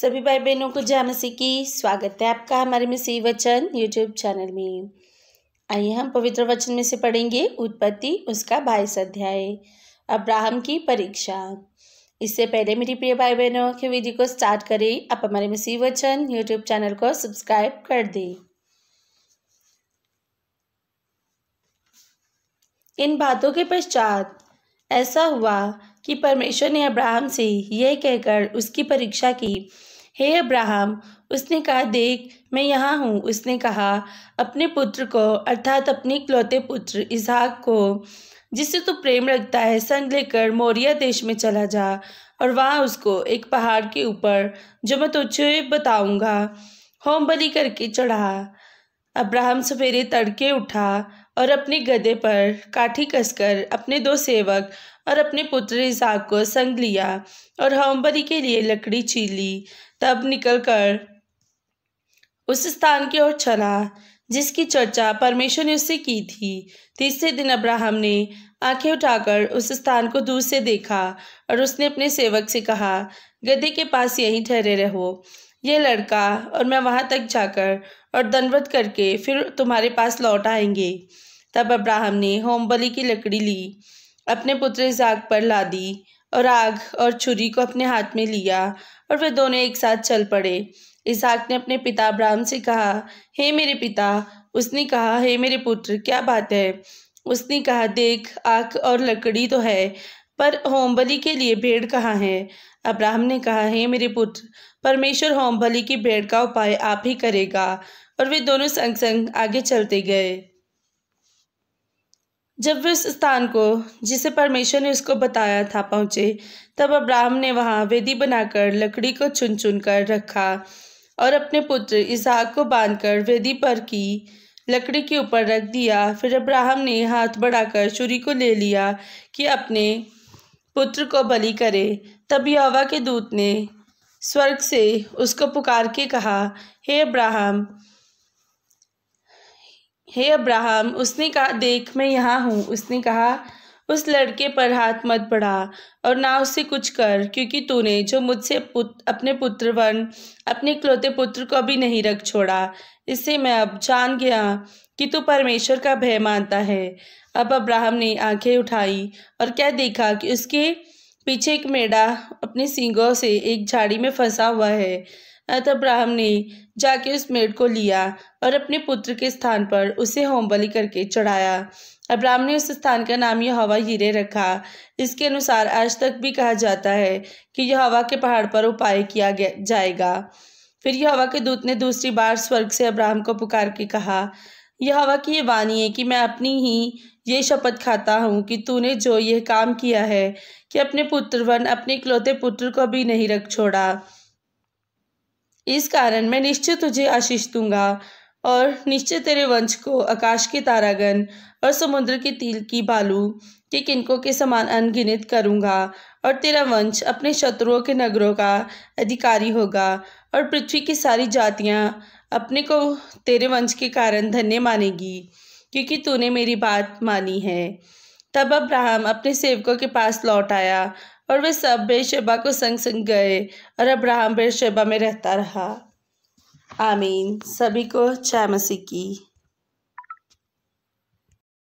सभी भाई बहनों को जय मसीह की स्वागत है आपका हमारे मसीह वचन यूट्यूब चैनल में। आइए हम पवित्र वचन में से पढ़ेंगे उत्पत्ति उसका 22 अध्याय, अब्राहम की परीक्षा। इससे पहले मेरी प्रिय भाई बहनों के वीडियो को स्टार्ट करें, आप हमारे मसीह वचन यूट्यूब चैनल को सब्सक्राइब कर दें। इन बातों के पश्चात ऐसा हुआ कि परमेश्वर ने अब्राहम से यह कहकर उसकी परीक्षा की, हे अब्राहम। उसने कहा, देख मैं यहाँ हूँ। उसने कहा, अपने पुत्र को अर्थात अपने इकलौते पुत्र इसहाक को, जिससे तू प्रेम रखता है, संग लेकर मोरिया देश में चला जा और वहाँ उसको एक पहाड़ के ऊपर, जो मैं तुझे बताऊंगा, होम बलि करके चढ़ा। अब्राहम सवेरे तड़के उठा और अपने गदहे पर काठी कसकर अपने 2 सेवक और अपने पुत्र इसहाक को संग लिया और होमबलि के लिए लकड़ी चीर ली। तब निकलकर उस स्थान की ओर चला जिसकी चर्चा परमेश्वर ने उससे की थी। तीसरे दिन अब्राहम ने आंखें उठाकर उस स्थान को दूर से देखा और उसने अपने सेवक से कहा, गदहे के पास यहीं ठहरे रहो, यह लड़का और मैं वहां तक जाकर और दंडवत करके फिर तुम्हारे पास लौट आएंगे। तब अब्राहम ने होमबलि की लकड़ी ली, अपने पुत्र इसहाक पर लादी और आग और छुरी को अपने हाथ में लिया और वे दोनों एक साथ चल पड़े। इसहाक ने अपने पिता अब्राहम से कहा, हे मेरे पिता। उसने कहा, हे मेरे पुत्र, क्या बात है? उसने कहा, देख आग और लकड़ी तो है, पर होमबलि के लिए भेड़ कहाँ है? अब्राहम ने कहा, हे मेरे पुत्र, परमेश्वर होमबलि की भेड़ का उपाय आप ही करेगा। और वे दोनों संग संग आगे चलते गए। जब वे उस स्थान को जिसे परमेश्वर ने उसको बताया था पहुंचे, तब अब्राहम ने वहां वेदी बनाकर लकड़ी को चुन चुन कर रखा और अपने पुत्र इसहाक को बांधकर वेदी पर की लकड़ी के ऊपर रख दिया। फिर अब्राहम ने हाथ बढ़ाकर छुरी को ले लिया कि अपने पुत्र को बलि करे। तब यहोवा के दूत ने स्वर्ग से उसको पुकार के कहा, हे अब्राहम, हे अब्राहम। उसने कहा, देख मैं यहाँ हूँ। उसने कहा, उस लड़के पर हाथ मत बढ़ा और ना उससे कुछ कर, क्योंकि तूने जो मुझसे अपने पुत्रवन अपने इकलौते पुत्र को भी नहीं रख छोड़ा। इससे मैं अब जान गया कि तू परमेश्वर का भय मानता है। अब अब्राहम ने आंखें उठाई और क्या देखा कि उसके पीछे एक मेढ़ा अपने सींगों से एक झाड़ी में फंसा हुआ है। तब अब्राहम ने जाके उस मेढ़ को लिया और अपने पुत्र के स्थान पर उसे होमबलि करके चढ़ाया। अब्राहम ने उस स्थान का नाम यहोवा यिरे रखा। इसके अनुसार आज तक भी कहा जाता है कि यहोवा के पहाड़ पर उपाय किया जाएगा। फिर यहोवा के दूत ने दूसरी बार स्वर्ग से अब्राहम को पुकार के कहा, यहोवा की ये वाणी है कि मैं अपनी ही ये शपथ खाता हूँ कि तूने जो यह काम किया है कि अपने पुत्रवन अपने इकलौते पुत्र को भी नहीं रख छोड़ा, इस कारण मैं निश्चय तुझे आशीष दूंगा और निश्चय तेरे वंश को आकाश के तारागण और समुद्र के तिल की बालू के किनकों के समान अनगिनत करूंगा। और तेरा वंश अपने शत्रुओं के नगरों का अधिकारी होगा और पृथ्वी की सारी जातियां अपने को तेरे वंश के कारण धन्य मानेगी, क्योंकि तूने मेरी बात मानी है। तब अब्राहम अपने सेवकों के पास लौट आया और वे सब बेरशेबा को संग संग गए और अब्राहम बेरशेबा में रहता रहा। आमीन। सभी को जय मसीह की।